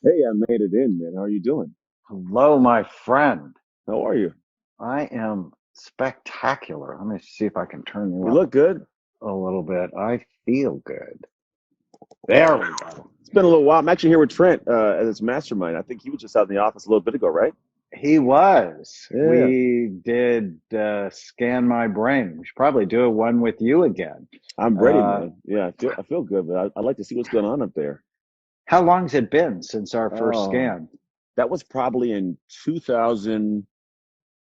Hey, I made it in, man. How are you doing? Hello, my friend. How are you? I am spectacular. Let me see if I can turn you You up look good. a little bit. I feel good. There we Wow. go. It's been a little while. I'm actually here with Trent at his mastermind. I think he was just out in the office a little bit ago, right? He was. Yeah. We did scan my brain. We should probably do one with you again. I'm ready, Uh, man. Yeah, I feel good, but I'd like to see what's going on up there. how long's it been since our first Oh, scan? that was probably in 2000.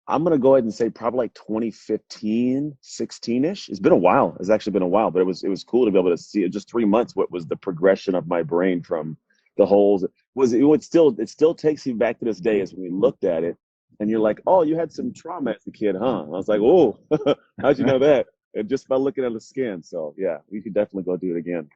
I'm gonna go ahead and say probably like 2015, 16-ish. It's been a while. It's actually been a while, but it was cool to be able to see it just 3 months. What was the progression of my brain from the holes? It still takes you back to this day as when we looked at it, and you're like, oh, you had some trauma as a kid, huh? I was like, oh, how'd you know that? And just by looking at the skin. So yeah, we could definitely go do it again.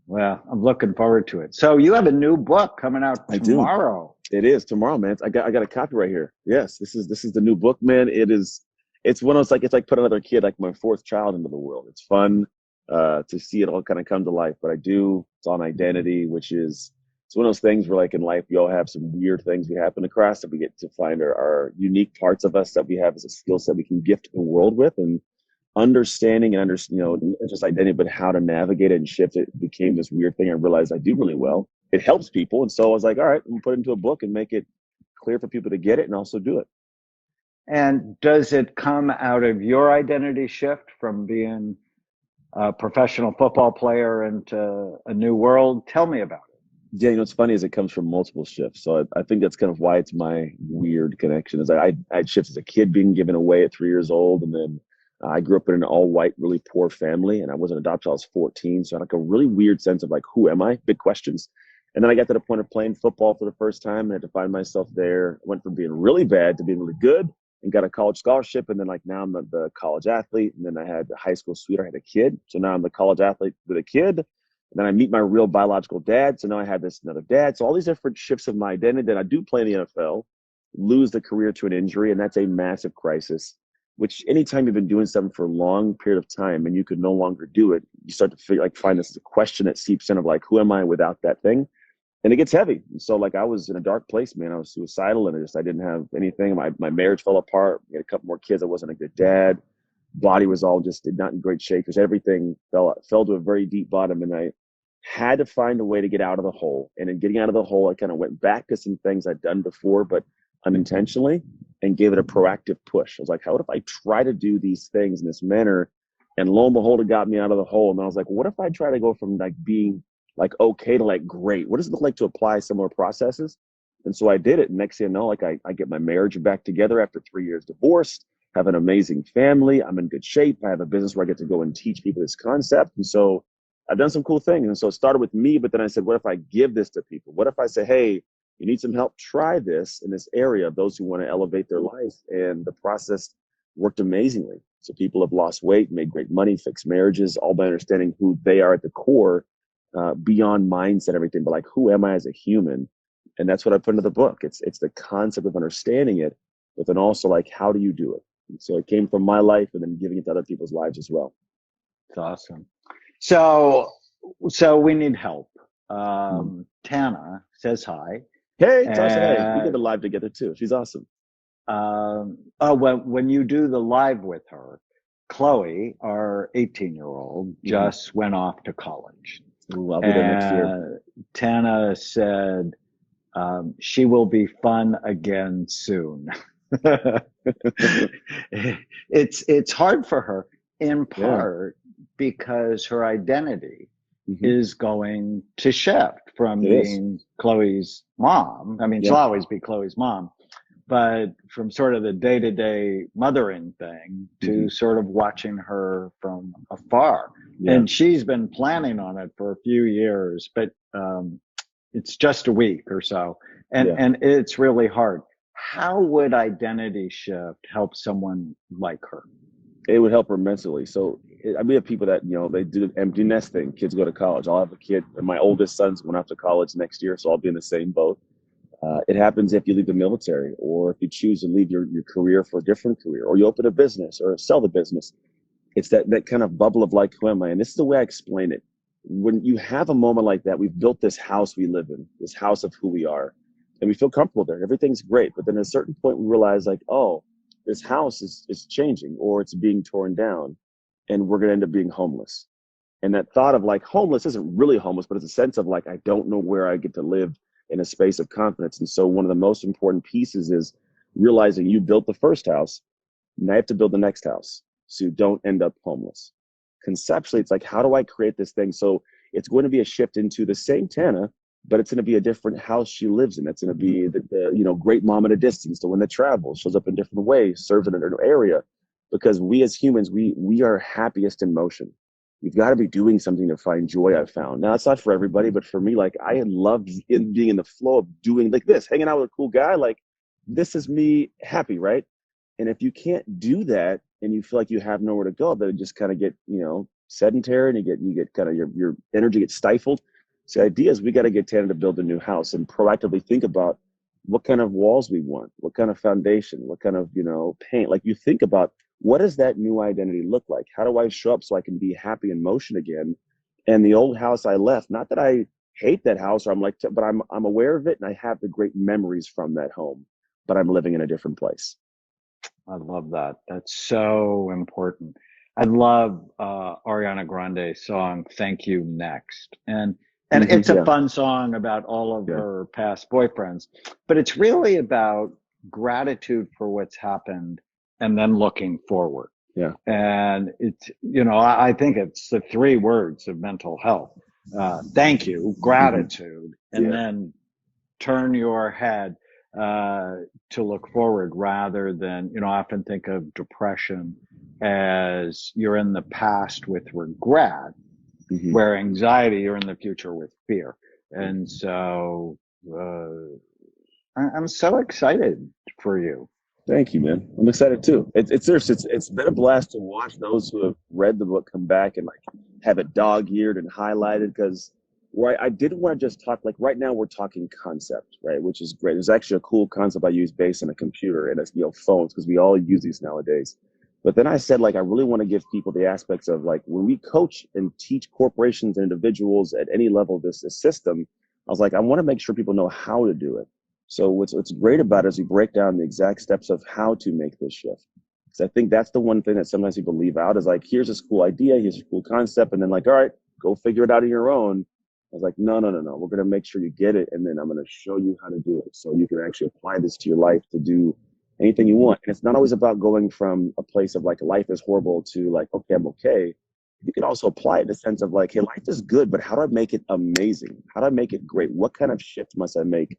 Well, I'm looking forward to it. So you have a new book coming out I do. tomorrow. It is tomorrow, man. I got a copy right here. Yes, this is the new book, man. It's one of those like it's like put another kid, like my fourth child, into the world. It's fun to see it all kind of come to life. But I do. It's on identity, which is it's one of those things where like in life we all have some weird things we happen across that we get to find our unique parts of us that we have as a skill set we can gift the world with, and understanding and not just identity, but how to navigate it and shift it became this weird thing I realized I do really well. It helps people. And so I was like, all right, I'm gonna put it into a book and make it clear for people to get it and also do it. And does it come out of your identity shift from being a professional football player into a new world? Tell me about it. Yeah, what's funny is it comes from multiple shifts. So I think that's kind of why it's my weird connection. Is I had shifts as a kid being given away at 3 years old, and then I grew up in an all white, really poor family, and I wasn't adopted till I was 14. So I had like a really weird sense of like, who am I? Big questions. And then I got to the point of playing football for the first time and had to find myself there. I went from being really bad to being really good and got a college scholarship. And then like now I'm the college athlete. And then I had the high school sweetheart, I had a kid. So now I'm the college athlete with a kid. And then I meet my real biological dad. So now I have this another dad. So all these different shifts of my identity. Then I do play in the NFL, lose the career to an injury, and that's a massive crisis. Which anytime you've been doing something for a long period of time and you could no longer do it, you start to feel like find this question that seeps in of like, who am I without that thing? And it gets heavy. And so like I was in a dark place, man. I was suicidal and I didn't have anything. My marriage fell apart. We had a couple more kids. I wasn't a good dad. Body was all just not in great shape because everything fell to a very deep bottom. And I had to find a way to get out of the hole. And in getting out of the hole, I kind of went back to some things I'd done before, but unintentionally, and gave it a proactive push. I was like, how would if I try to do these things in this manner? And lo and behold, it got me out of the hole. And I was like, what if I try to go from like being like okay to like great? What does it look like to apply similar processes? And so I did it. And next thing you know, like I get my marriage back together after 3 years divorced, have an amazing family. I'm in good shape. I have a business where I get to go and teach people this concept. And so I've done some cool things. And so it started with me, but then I said, what if I give this to people? What if I say, hey, you need some help? Try this in this area of those who want to elevate their life. And the process worked amazingly. So people have lost weight, made great money, fixed marriages, all by understanding who they are at the core, beyond mindset, everything, but like who am I as a human? And that's what I put into the book. It's the concept of understanding it, but then also like how do you do it? And so it came from my life and then giving it to other people's lives as well. It's awesome. So, so we need help. Mhm. Tana says hi. Hey, Tasha, hey, we did And a live together too. She's awesome. oh, when you do the live with her, Chloe, our 18-year-old, Hmm. just went off to college. Ooh, I'll be there next year. And Tana said she will be fun again soon. It's hard for her in Yeah. part because her identity Hmm. is going to shift from It is. being Chloe's mom. I mean, she'll Yeah. always be Chloe's mom, but from sort of the day-to-day mothering thing Hmm. to sort of watching her from afar. Yeah. And she's been planning on it for a few years, but it's just a week or so, and Yeah. it's really hard. How would identity shift help someone like her? It would help her mentally. So we have people that they do the empty nest thing. Kids go to college. I'll have a kid, and my oldest son's going off to college next year, so I'll be in the same boat. It happens if you leave the military, or if you choose to leave your career for a different career, or you open a business or sell the business. It's that kind of bubble of like, who am I? And this is the way I explain it. when you have a moment like that, we've built this house we live in, this house of who we are, and we feel comfortable there. Everything's great. But then at a certain point, we realize like, oh, this house is changing or it's being torn down and we're going to end up being homeless. And that thought of like homeless isn't really homeless, but it's a sense of like, I don't know where I get to live in a space of confidence. And so one of the most important pieces is realizing you built the first house. Now you have to build the next house so you don't end up homeless. Conceptually, it's like, how do I create this thing? So it's going to be a shift into the same Tana, but it's going to be a different house she lives in. It's going to be the great mom at a distance, the one that travels, shows up in different ways, serves in an area. Because we as humans, we are happiest in motion. We've got to be doing something to find joy, I've found. Now, it's not for everybody, but for me, like I love being in the flow of doing like this, hanging out with a cool guy. Like this is me happy, right? And if you can't do that and you feel like you have nowhere to go, then you just kind of get, sedentary and you get kind of your energy gets stifled. So the idea is we got to get Tana to build a new house and proactively think about what kind of walls we want, what kind of foundation, what kind of, paint. Like you think about what does that new identity look like? How do I show up so I can be happy in motion again? And the old house I left, not that I hate that house or I'm like, but I'm aware of it and I have the great memories from that home, but I'm living in a different place. I love that. That's so important. I love Ariana Grande's song "Thank You Next," and it's a Yeah, fun song about all of yeah, her past boyfriends, but it's really about gratitude for what's happened and then looking forward. yeah. And it's I think it's the three words of mental health: thank you, Hmm. gratitude, and Yeah. then turn your head to look forward rather than, I often think of depression as you're in the past with regret, Hmm. where anxiety, you're in the future with fear. And so uh, I'm so excited for you. Thank you, man. I'm excited too. It's serious. It's been a blast to watch those who have read the book come back and like have it dog-eared and highlighted because right, I didn't want to just talk like right now we're talking concept, right? Which is great. There's actually a cool concept I use based on a computer and it's phones because we all use these nowadays. But then I said like I really want to give people the aspects of like when we coach and teach corporations and individuals at any level of this system, I was like I want to make sure people know how to do it. So what's great about it is we break down the exact steps of how to make this shift. Because I think that's the one thing that sometimes people leave out is like, here's this cool idea, here's a cool concept, and then like, all right, go figure it out on your own. I was like, no, no, no, no. We're going to make sure you get it, and then I'm going to show you how to do it, so you can actually apply this to your life to do anything you want. And it's not always about going from a place of like life is horrible to like, okay, I'm okay. You can also apply it in the sense of like, hey, life is good, but how do I make it amazing? How do I make it great? What kind of shift must I make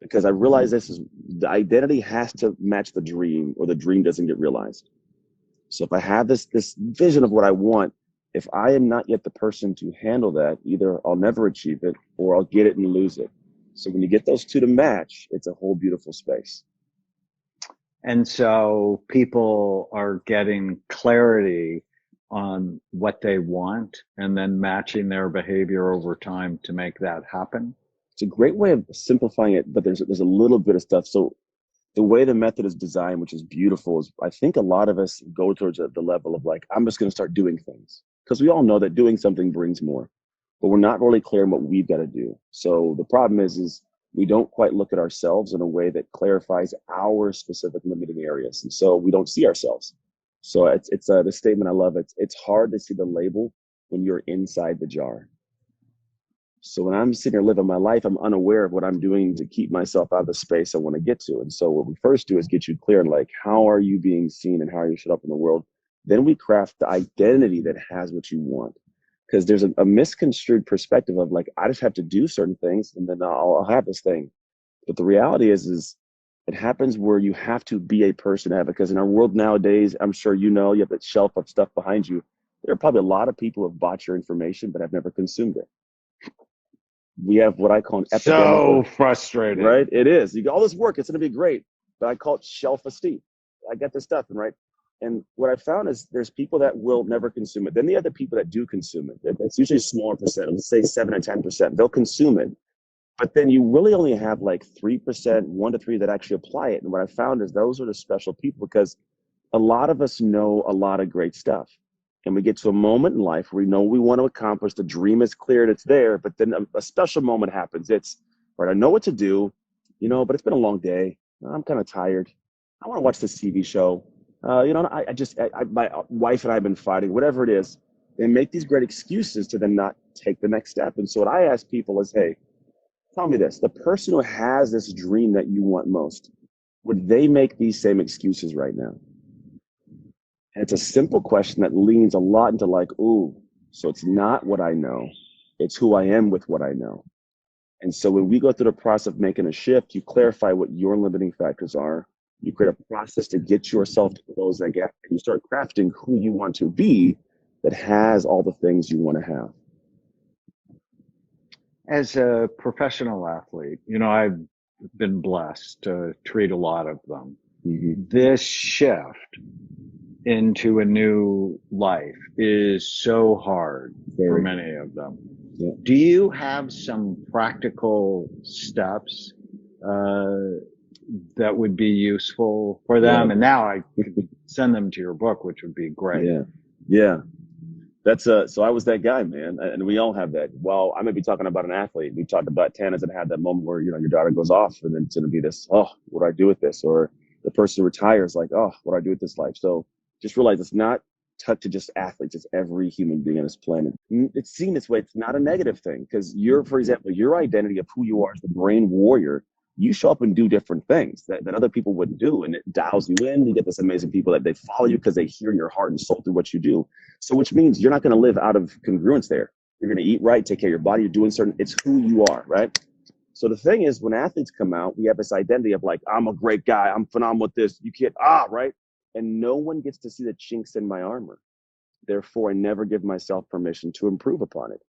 because I realize this is the identity has to match the dream or the dream doesn't get realized. So if I have this vision of what I want, if I am not yet the person to handle that, either I'll never achieve it or I'll get it and lose it. So when you get those two to match, it's a whole beautiful space. And so people are getting clarity on what they want and then matching their behavior over time to make that happen. It's a great way of simplifying it, but there's a little bit of stuff. So the way the method is designed, which is beautiful, is I think a lot of us go towards the level of like, I'm just going to start doing things because we all know that doing something brings more, but we're not really clear on what we've got to do. So the problem is we don't quite look at ourselves in a way that clarifies our specific limiting areas, and so we don't see ourselves. So it's the statement I love. It's hard to see the label when you're inside the jar. So when I'm sitting here living my life, I'm unaware of what I'm doing to keep myself out of the space I want to get to. And so what we first do is get you clear on like, how are you being seen and how are you shut up in the world? Then we craft the identity that has what you want. Because there's a misconstrued perspective of like, I just have to do certain things and then I'll have this thing. But the reality is it happens where you have to be a person to have it. Because in our world nowadays, I'm sure you have that shelf of stuff behind you. There are probably a lot of people who have bought your information, but have never consumed it. We have what I call an epidemic So of, frustrating. right? It is. You got all this work, it's going to be great, but I call it shelf esteem. I got this stuff, and right. And what I found is there's people that will never consume it. Then the other people that do consume it, it's usually a smaller percent, let's say 7 or 10%. They'll consume it, but then you really only have like 3%, 1 to 3 that actually apply it. And what I found is those are the special people because a lot of us know a lot of great stuff. and we get to a moment in life where we know we want to accomplish, the dream is clear and it's there, but then a special moment happens. It's, right, I know what to do, but it's been a long day. I'm kind of tired. I want to watch this TV show. My wife and I have been fighting, whatever it is. They make these great excuses to then not take the next step. And so what I ask people is, hey, tell me this, the person who has this dream that you want most, would they make these same excuses right now? And it's a simple question that leans a lot into like, ooh, so it's not what I know, it's who I am with what I know. And so when we go through the process of making a shift, you clarify what your limiting factors are. You create a process to get yourself to close that gap. And you start crafting who you want to be that has all the things you want to have. As a professional athlete, I've been blessed to treat a lot of them. Mm-hmm. This shift into a new life is so hard for many of them. Yeah. Do you have some practical steps that would be useful for them? Yeah. And now I could send them to your book, which would be great. Yeah. That's so I was that guy, man. And we all have that. Well, I may be talking about an athlete. We talked about tennis and had that moment where, your daughter goes off and then it's going to be this, oh, what do I do with this? Or the person who retires, like, oh, what do I do with this life? So just realize it's not tucked to just athletes. It's every human being on this planet. It's seen this way. It's not a negative thing because for example, your identity of who you are as the brain warrior, you show up and do different things that other people wouldn't do. And it dials you in. You get this amazing people that they follow you because they hear your heart and soul through what you do. So which means you're not going to live out of congruence there. You're going to eat right, take care of your body. You're doing it's who you are, right? So the thing is, when athletes come out, we have this identity of like, I'm a great guy. I'm phenomenal with this. You can't, right? And no one gets to see the chinks in my armor. Therefore, I never give myself permission to improve upon it.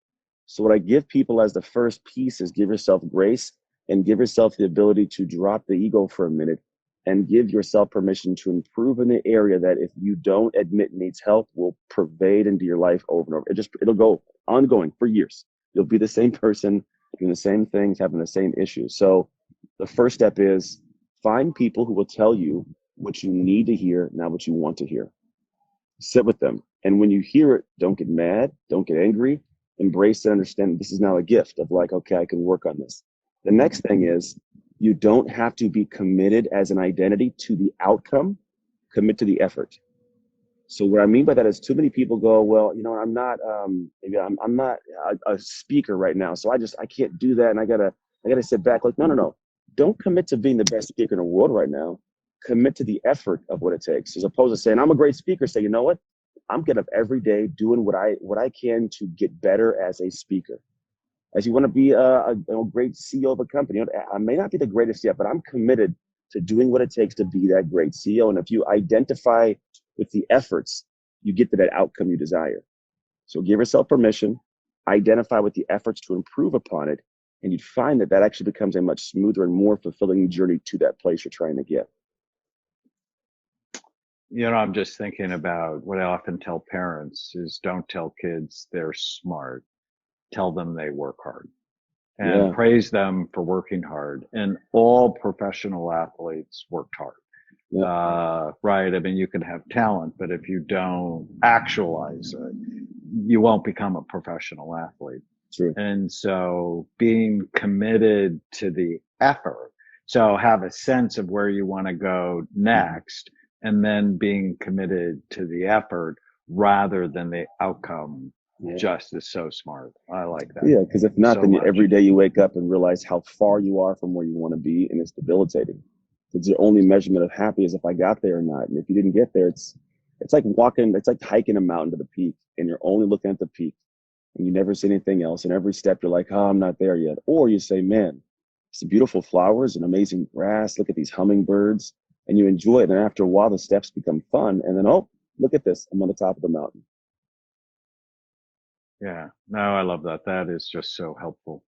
So what I give people as the first piece is give yourself grace and give yourself the ability to drop the ego for a minute and give yourself permission to improve in the area that if you don't admit needs help will pervade into your life over and over. It'll go ongoing for years. You'll be the same person, doing the same things, having the same issues. So the first step is find people who will tell you what you need to hear, not what you want to hear. Sit with them. And when you hear it, don't get mad, don't get angry, embrace and understand this is now a gift of like, okay, I can work on this. The next thing is you don't have to be committed as an identity to the outcome, commit to the effort. So what I mean by that is too many people go, well, I'm not, maybe I'm not a speaker right now. So I can't do that. And I gotta sit back. Like, no. Don't commit to being the best speaker in the world right now. Commit to the effort of what it takes. As opposed to saying, I'm a great speaker. Say, you know what? I'm getting up every day doing what I can to get better as a speaker. As you want to be a great CEO of a company, I may not be the greatest yet, but I'm committed to doing what it takes to be that great CEO. And if you identify with the efforts, you get to that outcome you desire. So give yourself permission, identify with the efforts to improve upon it, and you'd find that actually becomes a much smoother and more fulfilling journey to that place you're trying to get. I'm just thinking about what I often tell parents is don't tell kids they're smart. Tell them they work hard and praise them for working hard. And all professional athletes worked hard. Right. I mean, you can have talent, but if you don't actualize it, you won't become a professional athlete. True. And so being committed to the effort. So have a sense of where you want to go next, and then being committed to the effort rather than the outcome. Just is so smart. I like that. Yeah, because if not, then every day you wake up and realize how far you are from where you want to be, and it's debilitating. It's the only measurement of happiness if I got there or not. And if you didn't get there, it's like hiking a mountain to the peak, and you're only looking at the peak, and you never see anything else. And every step you're like, oh, I'm not there yet. Or you say, man, some beautiful flowers and amazing grass. Look at these hummingbirds, and you enjoy it. And after a while, the steps become fun, and then look at this, I'm on the top of the mountain. Yeah, no, I love that. That is just so helpful.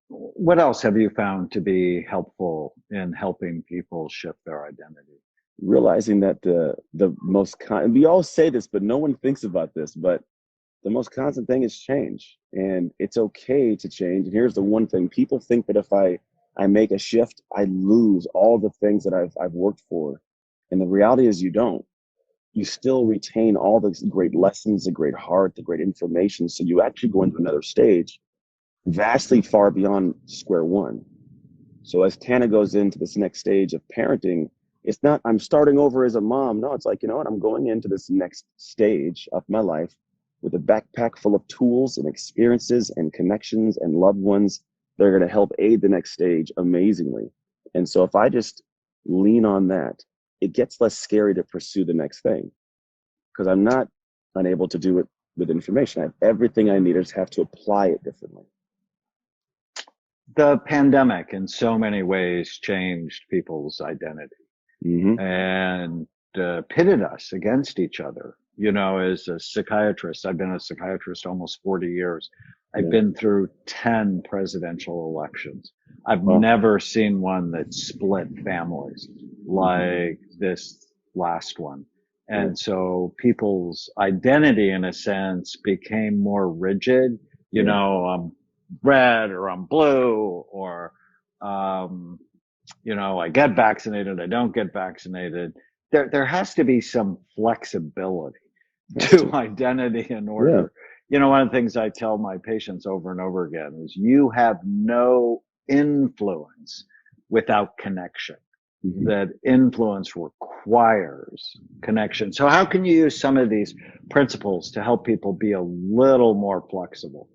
What else have you found to be helpful in helping people shift their identity? Realizing that we all say this, but no one thinks about this, but the most constant thing is change, and it's okay to change. And here's the one thing: people think that if I make a shift, I lose all the things that I've worked for, and the reality is you don't. you still retain all the great lessons, the great heart, the great information. So you actually go into another stage vastly far beyond square one. So as Tana goes into this next stage of parenting, it's not, I'm starting over as a mom. No, it's like, you know what? I'm going into this next stage of my life with a backpack full of tools and experiences and connections and loved ones that are going to help aid the next stage amazingly. And so if I just lean on that, it gets less scary to pursue the next thing because I'm not unable to do it with information. I have everything I need. I just have to apply it differently. The pandemic in so many ways changed people's identity Mm-hmm. and pitted us against each other. You know, as a psychiatrist, I've been a psychiatrist almost 40 years. I've Yeah. been through 10 presidential elections. I've Well, never seen one that split families like this last one. yeah. And so people's identity, in a sense, became more rigid. You Yeah. know, I'm red or I'm blue or, um, you know, I get vaccinated, I don't get vaccinated. There has to be some flexibility Has to to. identity in Yeah. order. You know, one of the things I tell my patients over and over again is you have no influence without connection. Mm-hmm. That influence requires connection. So how can you use some of these principles to help people be a little more flexible?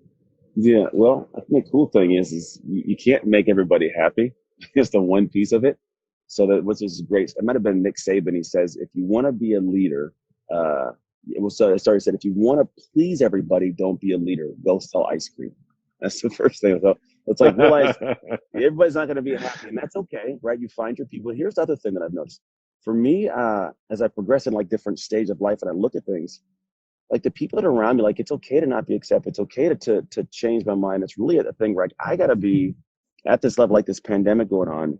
Yeah, well, I think the cool thing is you can't make everybody happy. It's the one piece of it. So that which is great. It might have been Nick Saban. He says if you want to be a leader, it was sorry, he said if you want to please everybody, don't be a leader. Go sell ice cream. That's the first thing. So it's like realize everybody's not going to be happy, and that's okay, right? You find your people. Here's the other thing that I've noticed. For me, as I progress in like different stages of life and I look at things, like the people that are around me, like it's okay to not be accepted. It's okay to change my mind. It's really a thing where like, I gotta be at this level, like this pandemic going on.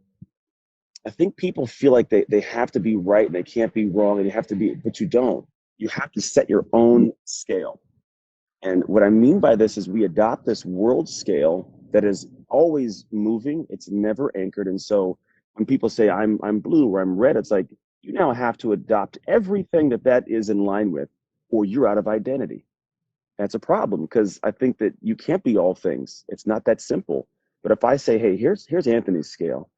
I think people feel like they have to be right and they can't be wrong and you have to be, but you don't. You have to set your own scale. And what I mean by this is we adopt this world scale that is always moving. It's never anchored. And so when people say I'm blue or I'm red, it's like you now have to adopt everything that is in line with, or you're out of identity. That's a problem because I think that you can't be all things. It's not that simple. But if I say, hey, here's Anthony's scale.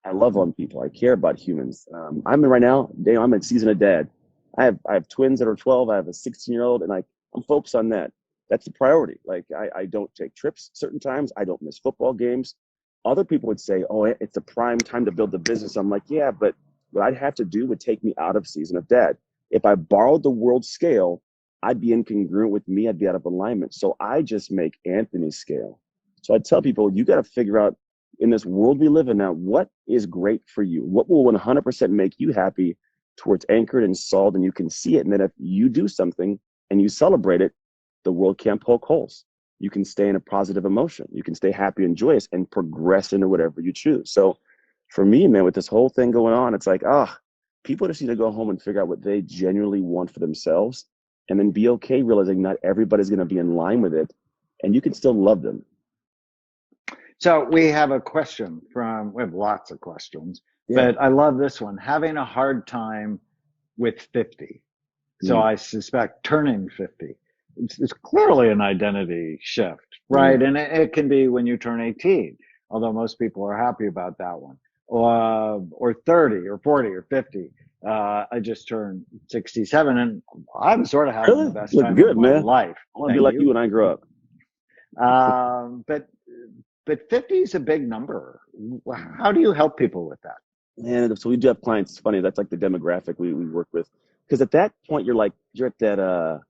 I love on people. I care about humans. I'm in right now. I'm in season of dad. I have twins that are 12. I have a 16-year-old, and I'm focused on that. That's the priority. Like I don't take trips certain times. I don't miss football games. Other people would say, oh, it's the prime time to build the business. I'm like, yeah, but what I'd have to do would take me out of season of dad. If I borrowed the world scale, I'd be incongruent with me. I'd be out of alignment. So I just make Anthony's scale. So I tell people, you got to figure out in this world we live in now, what is great for you? What will 100% make you happy to where it's anchored and solved and you can see it. And then if you do something and you celebrate it, the world can't poke holes. You can stay in a positive emotion. You can stay happy and joyous and progress into whatever you choose. So for me, man, with this whole thing going on, it's like, people just need to go home and figure out what they genuinely want for themselves and then be okay realizing not everybody's going to be in line with it and you can still love them. So we have a question we have lots of questions, Yeah. but I love this one. Having a hard time with 50. So Mm. I suspect turning 50. It's clearly an identity shift, Yeah. right? And it can be when you turn 18, although most people are happy about that one, or 30 or 40 or 50. I just turned 67 and I'm sort of having the Really? best Look time of good, my man. life. I want to be Thank like you you. when I grow up. But 50 is a big number. How do you help people with that? And so we do have clients. It's funny. That's like the demographic we work with. Because at that point, you're at that,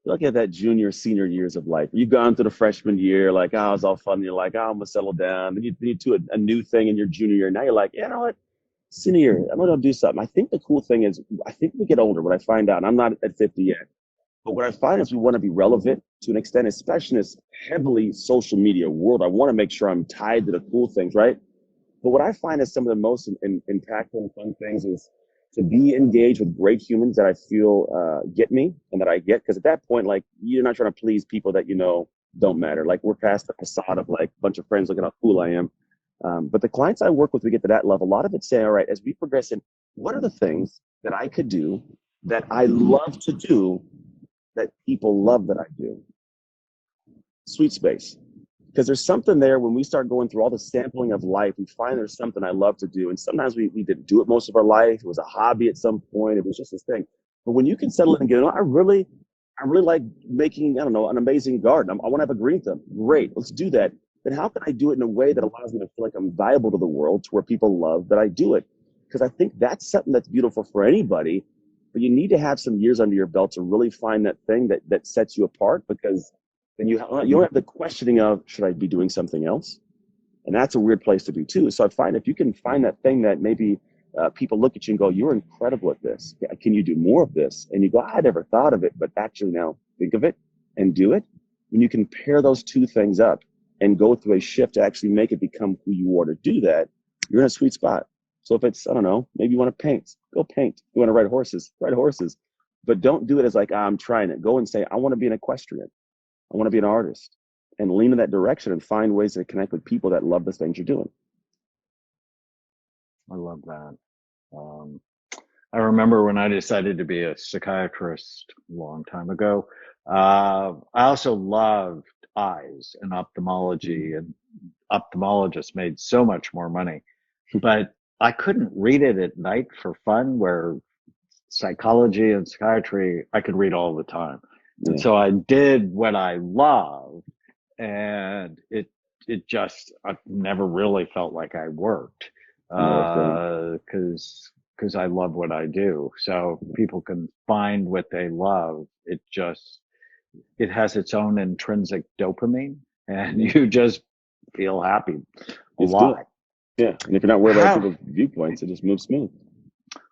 look at that junior, senior years of life. You've gone through the freshman year, like, oh, it's all fun. You're like, oh, I'm going to settle down. Then you do a new thing in your junior year. Now you're like, yeah, you know what? Senior year, I'm going to do something. I think the cool thing is, I think we get older. What I find out, and I'm not at 50 yet, but what I find is we want to be relevant to an extent, especially in this heavily social media world. I want to make sure I'm tied to the cool things, right? But what I find is some of the most impactful and fun things is to be engaged with great humans that I feel get me and that I get. Because at that point, like you're not trying to please people that you know don't matter. Like we're past the facade of like a bunch of friends looking how cool I am. But the clients I work with, we get to that level. A lot of it say, all right, as we progress in, what are the things that I could do that I love to do that people love that I do? Sweet space. Because there's something there when we start going through all the sampling of life, we find there's something I love to do. And sometimes we didn't do it most of our life. It was a hobby at some point. It was just this thing. But when you can settle in and get, I really like making, I don't know, an amazing garden. I want to have a green thumb. Great, let's do that. Then how can I do it in a way that allows me to feel like I'm valuable to the world, to where people love that I do it? Because I think that's something that's beautiful for anybody. But you need to have some years under your belt to really find that thing that sets you apart, because then you don't have the questioning of, should I be doing something else? And that's a weird place to be too. So I find if you can find that thing that maybe people look at you and go, you're incredible at this. Can you do more of this? And you go, I never thought of it, but actually now think of it and do it. When you can pair those two things up and go through a shift to actually make it become who you are to do that, you're in a sweet spot. So if it's, I don't know, maybe you want to paint, go paint. You want to ride horses, ride horses. But don't do it as like, I'm trying it. Go and say, I want to be an equestrian. I want to be an artist, and lean in that direction and find ways to connect with people that love the things you're doing. I love that. I remember when I decided to be a psychiatrist a long time ago, I also loved eyes and ophthalmology, and ophthalmologists made so much more money, but I couldn't read it at night for fun, where psychology and psychiatry, I could read all the time. And so I did what I loved, and it just, I never really felt like I worked, because I love what I do. So people can find what they love. It has its own intrinsic dopamine, and you just feel happy a lot. Good. Yeah. And if you're not worried about people's viewpoints, it just moves smooth.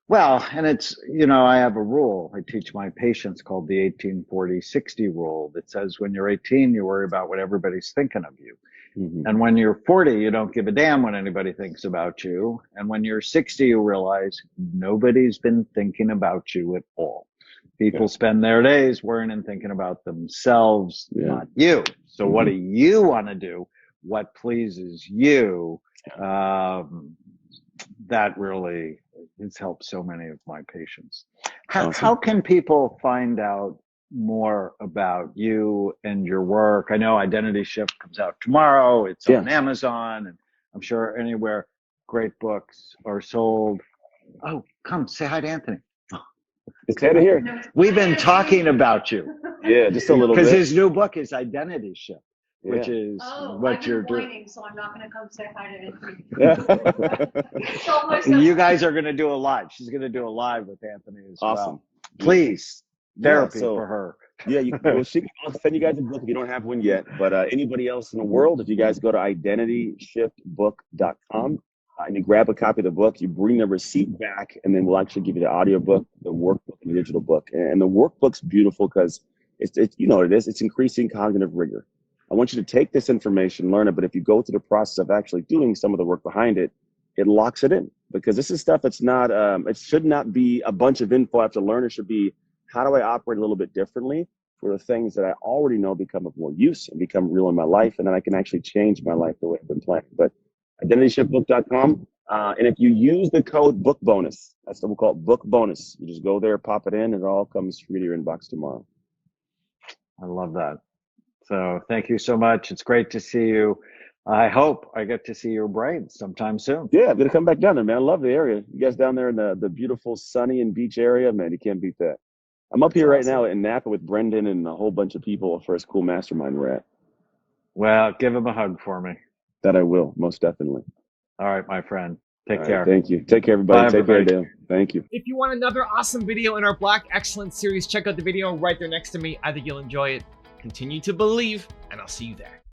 Well, and it's, I have a rule I teach my patients called the 18-40-60 rule that says when you're 18, you worry about what everybody's thinking of you. Mm-hmm. And when you're 40, you don't give a damn what anybody thinks about you. And when you're 60, you realize nobody's been thinking about you at all. People spend their days worrying and thinking about themselves, not you. So what do you want to do? What pleases you? That really has helped so many of my patients. How can people find out more about you and your work? I know Identity Shift comes out tomorrow. It's on Amazon, and I'm sure anywhere great books are sold. Oh, come say hi to Anthony. It's out of here. We've been talking about you. Yeah, just a little bit. Because his new book is Identity Shift, which is what you're doing. So I'm not going to come say hi to Anthony. You guys are going to do a live. She's going to do a live with Anthony as well. Please, therapy for her. Yeah, I'll send you guys a book if you don't have one yet. But anybody else in the world, if you guys go to identityshiftbook.com and you grab a copy of the book, you bring the receipt back, and then we'll actually give you the audio book, the workbook, and the digital book. And the workbook's beautiful because it's you know what it is. It's increasing cognitive rigor. I want you to take this information, learn it, but if you go through the process of actually doing some of the work behind it, it locks it in, because this is stuff that's not, it should not be a bunch of info I have to learn. It should be, how do I operate a little bit differently for the things that I already know become of more use and become real in my life, and then I can actually change my life the way I've been planning. But identityshiftbook.com, and if you use the code book bonus, that's what we'll call it, book bonus. You just go there, pop it in, and it all comes free to your inbox tomorrow. I love that. So thank you so much. It's great to see you. I hope I get to see your braids sometime soon. Yeah, I'm going to come back down there, man. I love the area. You guys down there in the beautiful sunny and beach area, man, you can't beat that. I'm up here right now in Napa with Brendan and a whole bunch of people for his cool mastermind we're at. Well, give him a hug for me. That I will, most definitely. All right, my friend. Take care. Thank you. Take care, everybody. Take care, Dale. Thank you. If you want another awesome video in our Black Excellence series, check out the video right there next to me. I think you'll enjoy it. Continue to believe, and I'll see you there.